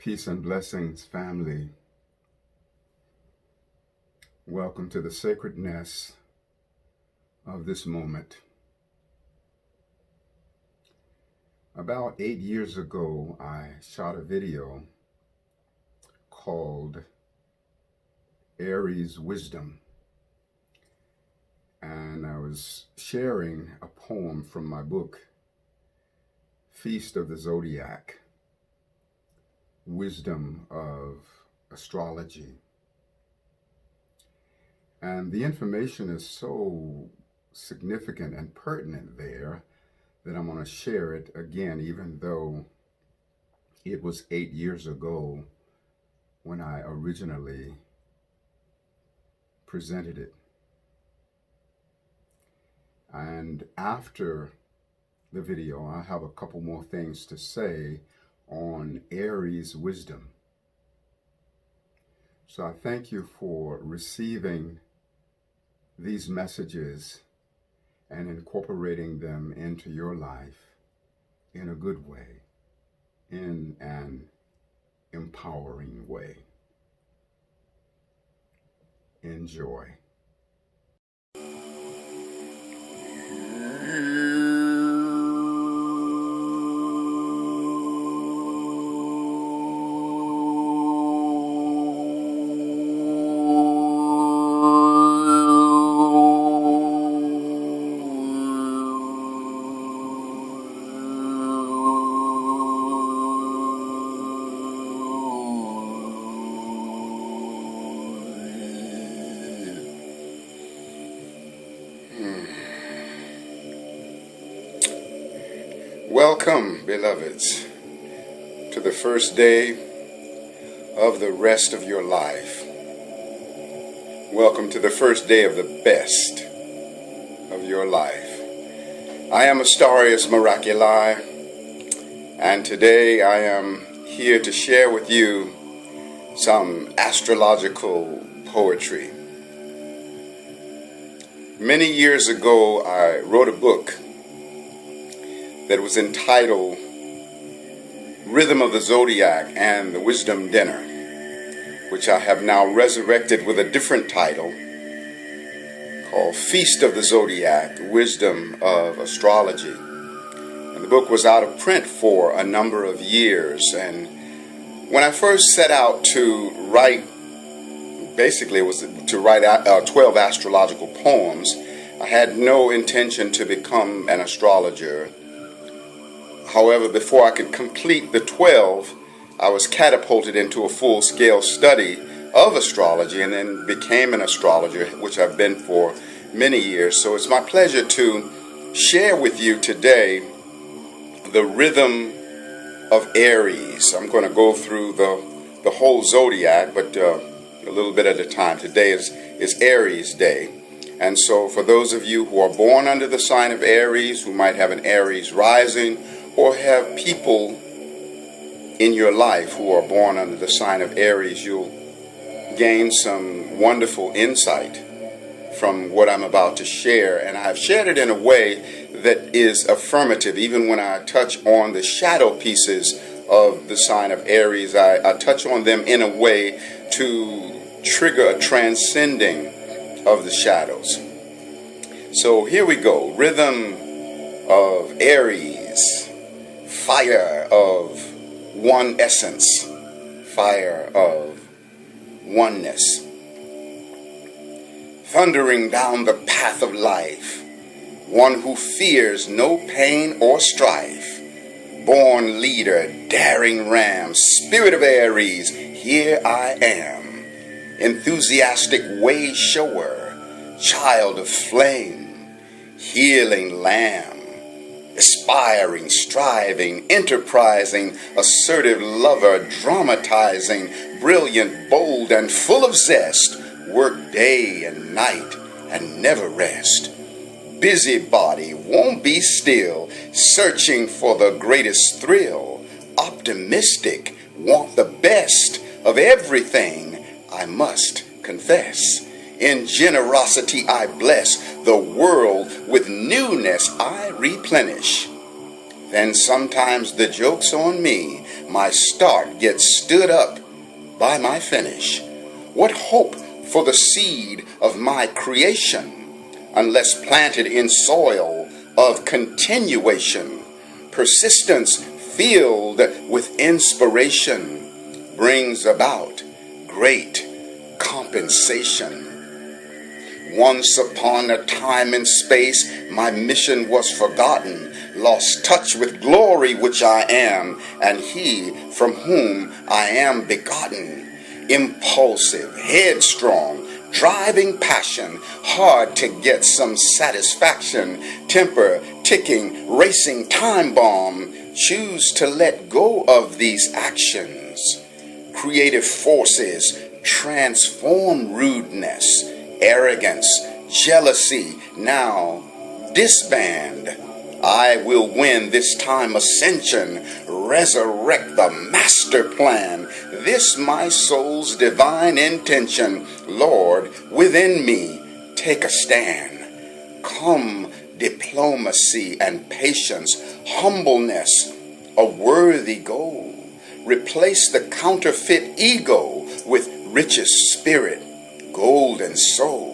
Peace and blessings, family. Welcome to the sacredness of this moment. About 8 years ago, I shot a video called Aries Wisdom, and I was sharing a poem from my book, Feast of the Zodiac, Wisdom of Astrology. And the information is so significant and pertinent there that I'm going to share it again, even though it was 8 years ago when I originally presented it. And after the video, I have a couple more things to say on Aries Wisdom. So I thank you for receiving these messages and incorporating them into your life in a good way, in an empowering way. Enjoy. Welcome, beloveds, to the first day of the rest of your life. Welcome to the first day of the best of your life. I am Aries Miraculi, and today I am here to share with you some astrological poetry. Many years ago, I wrote a book that was entitled Rhythm of the Zodiac and the Wisdom Dinner, which I have now resurrected with a different title called Feast of the Zodiac, Wisdom of Astrology. And the book was out of print for a number of years, and when I first set out to write, basically it was to write 12 astrological poems, I had no intention to become an astrologer. However, before I could complete the 12, I was catapulted into a full-scale study of astrology and then became an astrologer, which I've been for many years. So it's my pleasure to share with you today the rhythm of Aries. I'm going to go through the whole zodiac, but a little bit at a time. Today is Aries Day. And so for those of you who are born under the sign of Aries, who might have an Aries rising, or have people in your life who are born under the sign of Aries, you'll gain some wonderful insight from what I'm about to share. And I've shared it in a way that is affirmative. Even when I touch on the shadow pieces of the sign of Aries, I touch on them in a way to trigger a transcending of the shadows. So here we go. Rhythm of Aries. Fire of one essence, fire of oneness. Thundering down the path of life, one who fears no pain or strife. Born leader, daring ram, spirit of Aries, here I am. Enthusiastic way shower, child of flame, healing lamb. Aspiring, striving, enterprising, assertive lover, dramatizing, brilliant, bold, and full of zest, work day and night and never rest. Busybody, won't be still, searching for the greatest thrill. Optimistic, want the best of everything, I must confess. In generosity I bless, the world with newness I replenish. Then sometimes the joke's on me. My start gets stood up by my finish. What hope for the seed of my creation, unless planted in soil of continuation? Persistence filled with inspiration brings about great compensation. Once upon a time and space, my mission was forgotten, lost touch with glory which I am, and he from whom I am begotten. Impulsive, headstrong, driving passion, hard to get some satisfaction, temper ticking, racing time bomb, choose to let go of these actions. Creative forces transform rudeness, arrogance, jealousy, now disband. I will win this time ascension, resurrect the master plan. This my soul's divine intention. Lord, within me, take a stand. Come, diplomacy and patience, humbleness, a worthy goal. Replace the counterfeit ego with richest spirit, golden soul.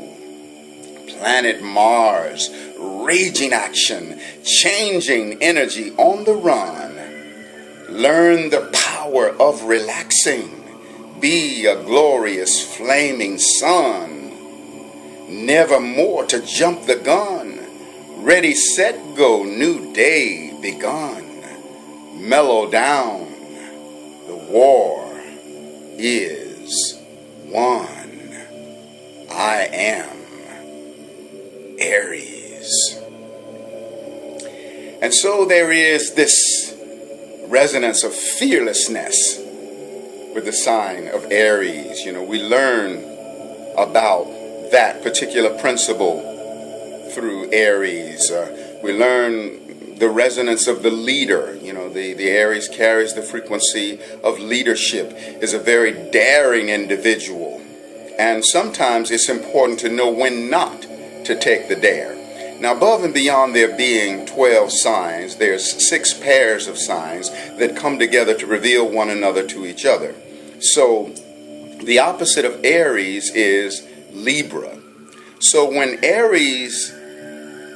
Planet Mars, raging action, changing energy on the run. Learn the power of relaxing. Be a glorious flaming sun. Never more to jump the gun. Ready, set, go, new day begun. Mellow down. The war is won. I am Aries. And so there is this resonance of fearlessness with the sign of Aries. You know, we learn about that particular principle through Aries. We learn the resonance of the leader. You know, the Aries carries the frequency of leadership, is a very daring individual. And sometimes it's important to know when not to take the dare. Now, above and beyond there being 12 signs, there's 6 pairs of signs that come together to reveal one another to each other. So the opposite of Aries is Libra. So when Aries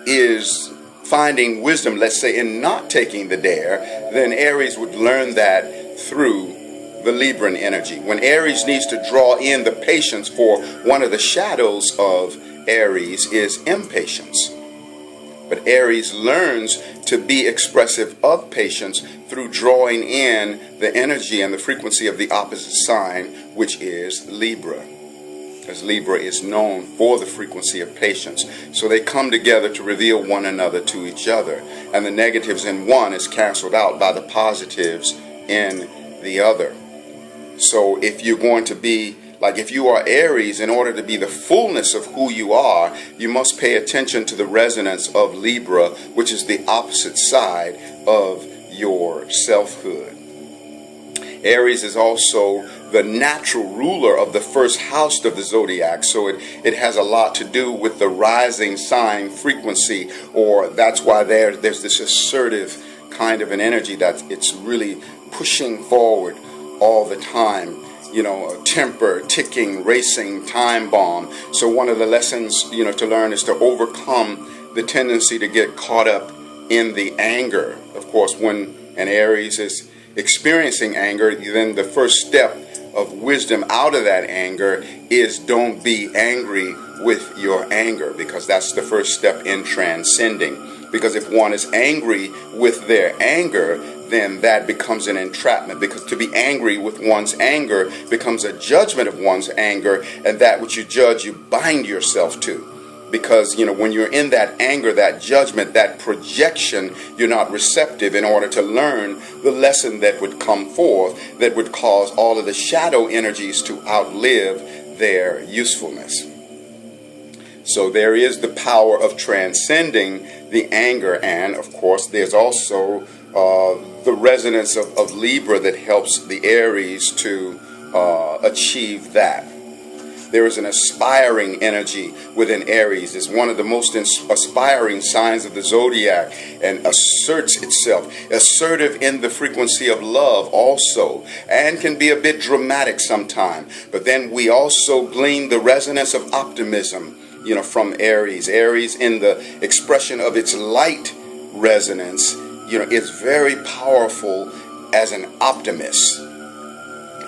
is finding wisdom, let's say, in not taking the dare, then Aries would learn that through the Libran energy. When Aries needs to draw in the patience, for one of the shadows of Aries is impatience. But Aries learns to be expressive of patience through drawing in the energy and the frequency of the opposite sign, which is Libra. As Libra is known for the frequency of patience. So they come together to reveal one another to each other. And the negatives in one is canceled out by the positives in the other. So if you're going to be, like if you are Aries, in order to be the fullness of who you are, you must pay attention to the resonance of Libra, which is the opposite side of your selfhood. Aries is also the natural ruler of the first house of the zodiac, so it has a lot to do with the rising sign frequency, or that's why there's this assertive kind of an energy that it's really pushing forward all the time. You know, a temper, ticking, racing, time bomb. So one of the lessons, you know, to learn is to overcome the tendency to get caught up in the anger. Of course, when an Aries is experiencing anger, then the first step of wisdom out of that anger is don't be angry with your anger, because that's the first step in transcending. Because if one is angry with their anger, then that becomes an entrapment, because to be angry with one's anger becomes a judgment of one's anger, and that which you judge, you bind yourself to. Because, you know, when you're in that anger, that judgment, that projection, you're not receptive in order to learn the lesson that would come forth, that would cause all of the shadow energies to outlive their usefulness. So there is the power of transcending the anger, and of course there's also the resonance of Libra that helps the Aries to achieve that. There is an aspiring energy within Aries. It's one of the most aspiring signs of the zodiac and asserts itself. Assertive in the frequency of love also, and can be a bit dramatic sometimes. But then we also glean the resonance of optimism, from Aries. Aries, in the expression of its light resonance, is very powerful as an optimist.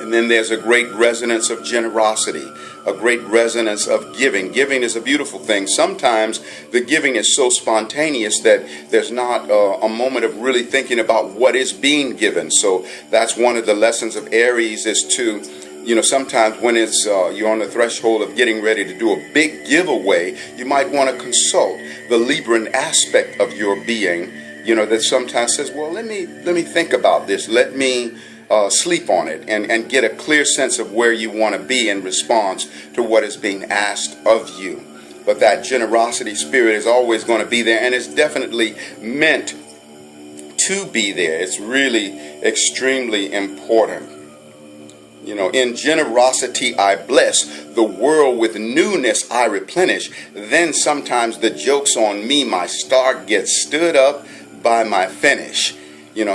And then there's a great resonance of generosity, a great resonance of giving. Giving is a beautiful thing. Sometimes the giving is so spontaneous that there's not a moment of really thinking about what is being given. So that's one of the lessons of Aries, is to, sometimes when it's you're on the threshold of getting ready to do a big giveaway, you might want to consult the Libran aspect of your being, that sometimes says, well, let me think about this. Let me sleep on it and get a clear sense of where you want to be in response to what is being asked of you. But that generosity spirit is always going to be there, and it's definitely meant to be there. It's really extremely important. In generosity I bless, the world with newness I replenish. Then sometimes the joke's on me, my start gets stood up by my finish.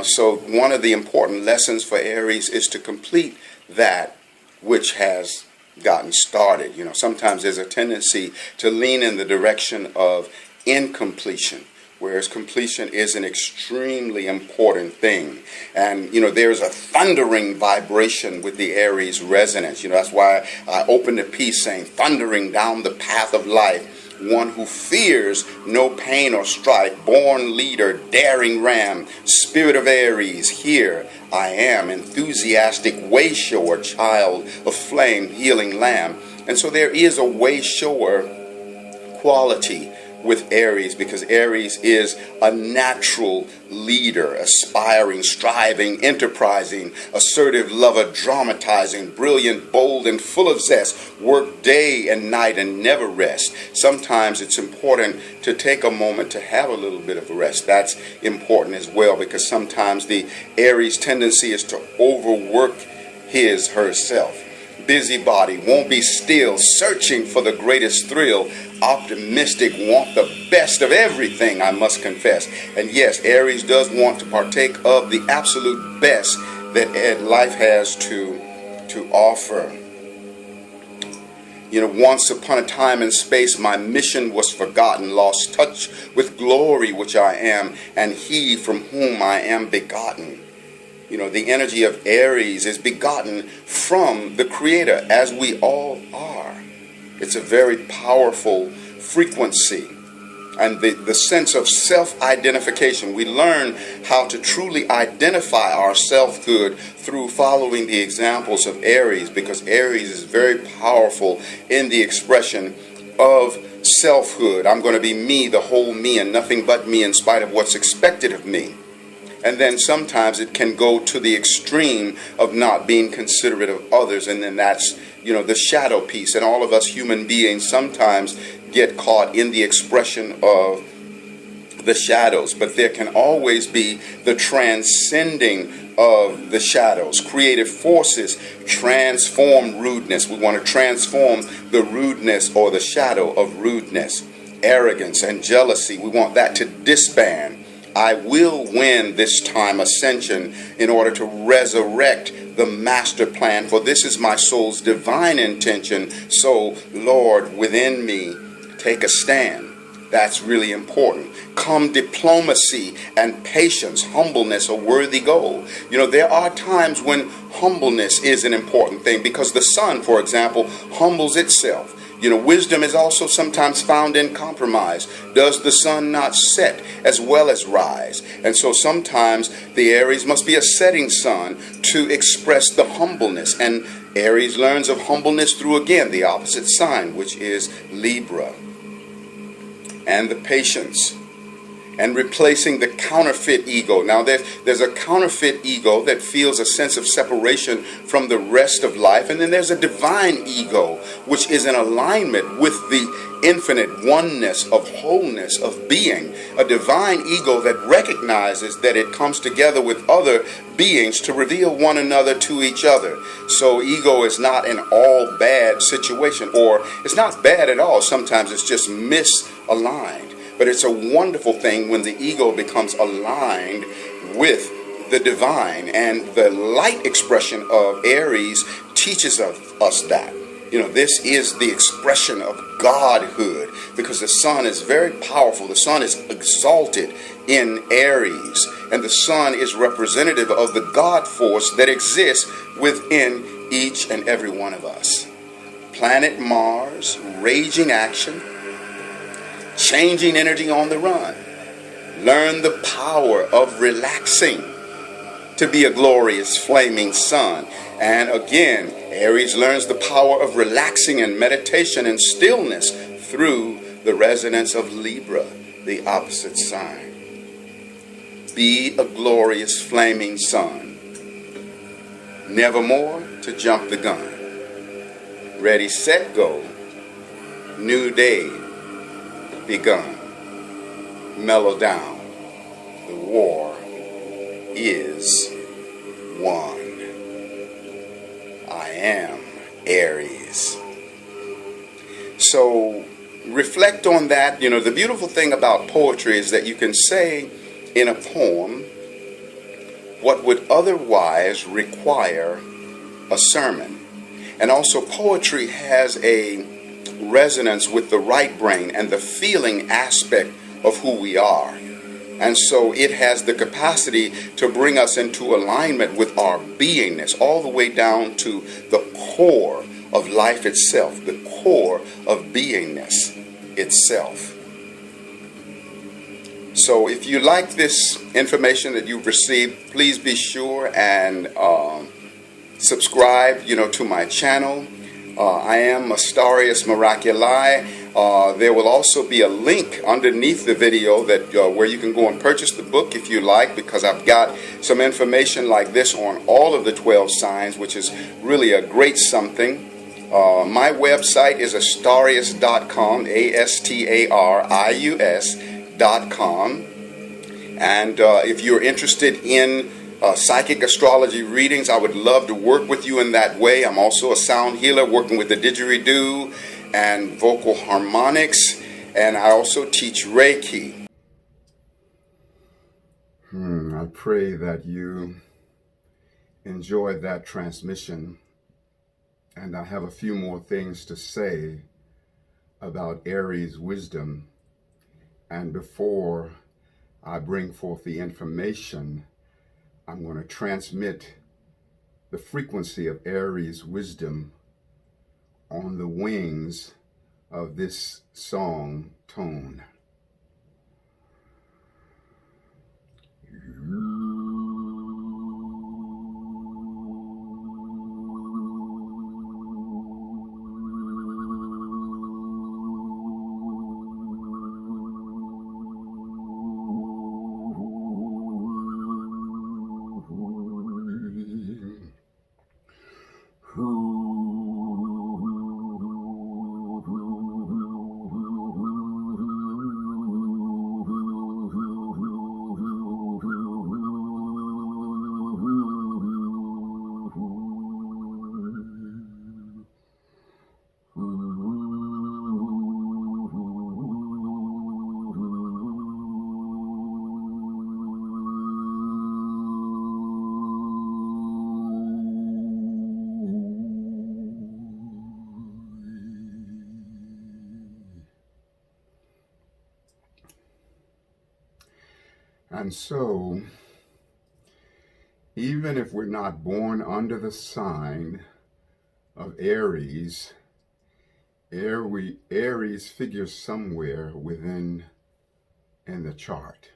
So one of the important lessons for Aries is to complete that which has gotten started. Sometimes there's a tendency to lean in the direction of incompletion, whereas completion is an extremely important thing. And, there's a thundering vibration with the Aries resonance. That's why I opened the piece saying, thundering down the path of life, one who fears no pain or strife, born leader, daring ram, spirit of Aries, here I am, enthusiastic way shower, child of flame, healing lamb. And so there is a way shower quality with Aries, because Aries is a natural leader, aspiring, striving, enterprising, assertive lover, dramatizing, brilliant, bold, and full of zest, work day and night and never rest. Sometimes it's important to take a moment to have a little bit of a rest. That's important as well, because sometimes the Aries tendency is to overwork herself. Busybody, won't be still, searching for the greatest thrill, optimistic, want the best of everything, I must confess. And yes, Aries does want to partake of the absolute best that life has to offer. Once upon a time and space, my mission was forgotten, lost touch with glory which I am, and he from whom I am begotten. The energy of Aries is begotten from the Creator, as we all are. It's a very powerful frequency. And the sense of self-identification. We learn how to truly identify our selfhood through following the examples of Aries, because Aries is very powerful in the expression of selfhood. I'm going to be me, the whole me, and nothing but me in spite of what's expected of me. And then sometimes it can go to the extreme of not being considerate of others. And then that's, the shadow piece. And all of us human beings sometimes get caught in the expression of the shadows. But there can always be the transcending of the shadows. Creative forces transform rudeness. We want to transform the rudeness or the shadow of rudeness. Arrogance and jealousy, we want that to disband. I will win this time ascension in order to resurrect the master plan, for this is my soul's divine intention. So, Lord, within me, take a stand. That's really important. Come diplomacy and patience, humbleness, a worthy goal. There are times when humbleness is an important thing, because the sun, for example, humbles itself. Wisdom is also sometimes found in compromise. Does the sun not set as well as rise? And so sometimes the Aries must be a setting sun to express the humbleness. And Aries learns of humbleness through, again, the opposite sign, which is Libra. And the patience. And replacing the counterfeit ego. Now there's a counterfeit ego that feels a sense of separation from the rest of life. And then there's a divine ego, which is in alignment with the infinite oneness, of wholeness, of being, a divine ego that recognizes that it comes together with other beings to reveal one another to each other. So ego is not an all bad situation, or it's not bad at all. Sometimes it's just misaligned. But it's a wonderful thing when the ego becomes aligned with the divine, and the light expression of Aries teaches us that. This is the expression of Godhood, because the sun is very powerful. The sun is exalted in Aries, and the sun is representative of the God force that exists within each and every one of us. Planet Mars, raging action, changing energy on the run. Learn the power of relaxing to be a glorious flaming sun. And again, Aries learns the power of relaxing and meditation and stillness through the resonance of Libra, the opposite sign. Be a glorious flaming sun. Nevermore to jump the gun. Ready, set, go. New day begun. Mellow down. The war is won. I am Aries. So reflect on that. The beautiful thing about poetry is that you can say in a poem what would otherwise require a sermon. And also poetry has a resonance with the right brain and the feeling aspect of who we are. And so it has the capacity to bring us into alignment with our beingness, all the way down to the core of life itself, the core of beingness itself. So if you like this information that you've received, please be sure and subscribe, to my channel. I am Astarius Miraculi. There will also be a link underneath the video that where you can go and purchase the book if you like, because I've got some information like this on all of the 12 signs, which is really a great something. My website is astarius.com, astarius.com. And if you're interested in psychic astrology readings, I would love to work with you in that way. I'm also a sound healer working with the didgeridoo and vocal harmonics, and I also teach Reiki. I pray that you enjoyed that transmission, and I have a few more things to say about Aries wisdom. And before I bring forth the information, I'm going to transmit the frequency of Aries wisdom on the wings of this song tone. And so, even if we're not born under the sign of Aries, Aries figures somewhere within in the chart.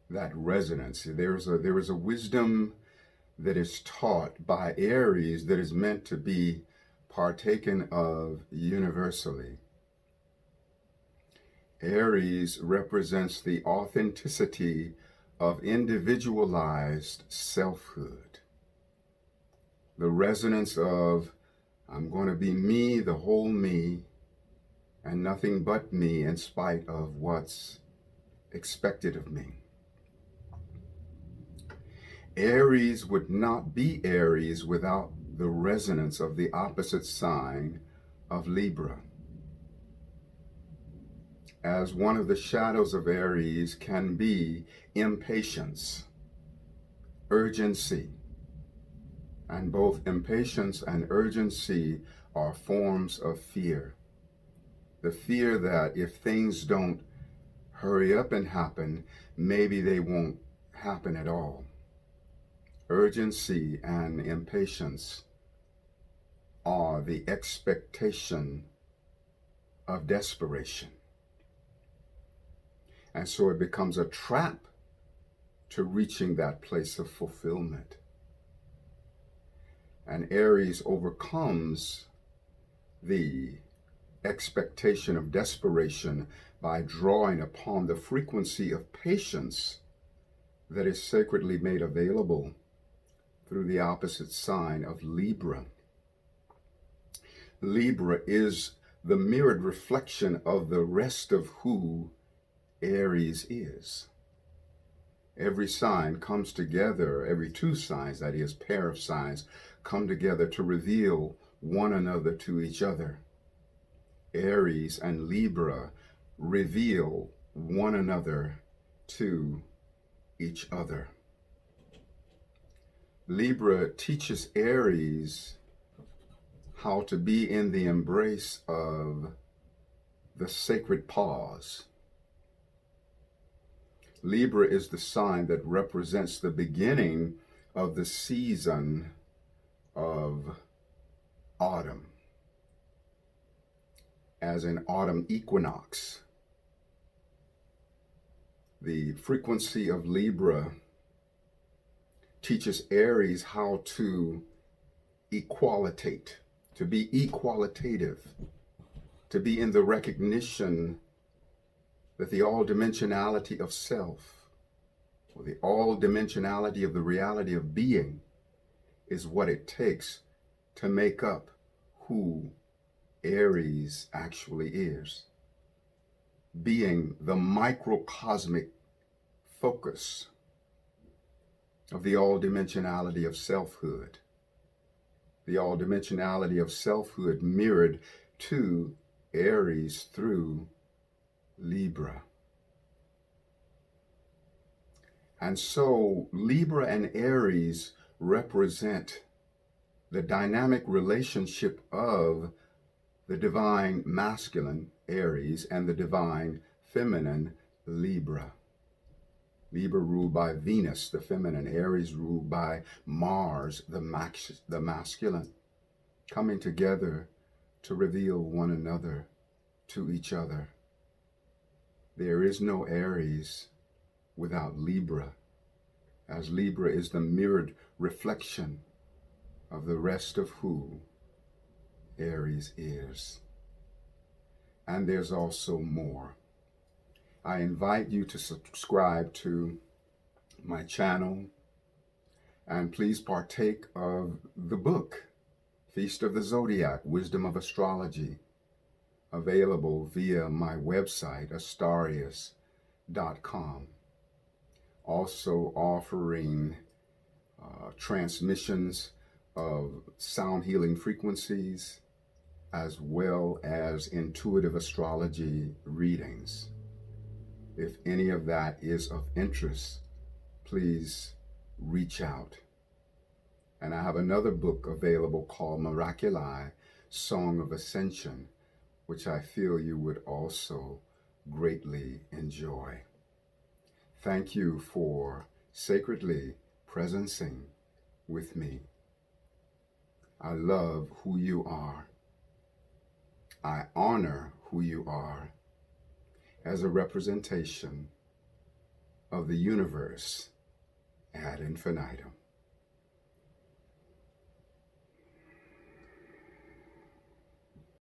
That resonance. There is a wisdom that is taught by Aries that is meant to be partaken of universally. Aries represents the authenticity of individualized selfhood. The resonance of, I'm going to be me, the whole me, and nothing but me in spite of what's expected of me. Aries would not be Aries without the resonance of the opposite sign of Libra. As one of the shadows of Aries can be impatience, urgency, and both impatience and urgency are forms of fear. The fear that if things don't hurry up and happen, maybe they won't happen at all. Urgency and impatience are the expectation of desperation. And so it becomes a trap to reaching that place of fulfillment. And Aries overcomes the expectation of desperation by drawing upon the frequency of patience that is sacredly made available through the opposite sign of Libra. Libra is the mirrored reflection of the rest of who Aries is. Every sign comes together, every two signs, that is, pair of signs, come together to reveal one another to each other. Aries and Libra reveal one another to each other. Libra teaches Aries how to be in the embrace of the sacred pause. Libra is the sign that represents the beginning of the season of autumn, as an autumn equinox. The frequency of Libra teaches Aries how to equalitate, to be equalitative, to be in the recognition that the all-dimensionality of self, or the all-dimensionality of the reality of being, is what it takes to make up who Aries actually is. Being the microcosmic focus of the all-dimensionality of selfhood. The all-dimensionality of selfhood mirrored to Aries through Libra. And so Libra and Aries represent the dynamic relationship of the divine masculine, Aries, and the divine feminine, Libra. Libra ruled by Venus, the feminine. Aries ruled by Mars, the masculine, coming together to reveal one another to each other. There is no Aries without Libra, as Libra is the mirrored reflection of the rest of who Aries is. And there's also more. I invite you to subscribe to my channel, and please partake of the book, Feast of the Zodiac, Wisdom of Astrology, available via my website, astarius.com. Also offering transmissions of sound healing frequencies, as well as intuitive astrology readings. If any of that is of interest, please reach out. And I have another book available called Miraculi, Song of Ascension, which I feel you would also greatly enjoy. Thank you for sacredly presencing with me. I love who you are. I honor who you are as a representation of the universe ad infinitum.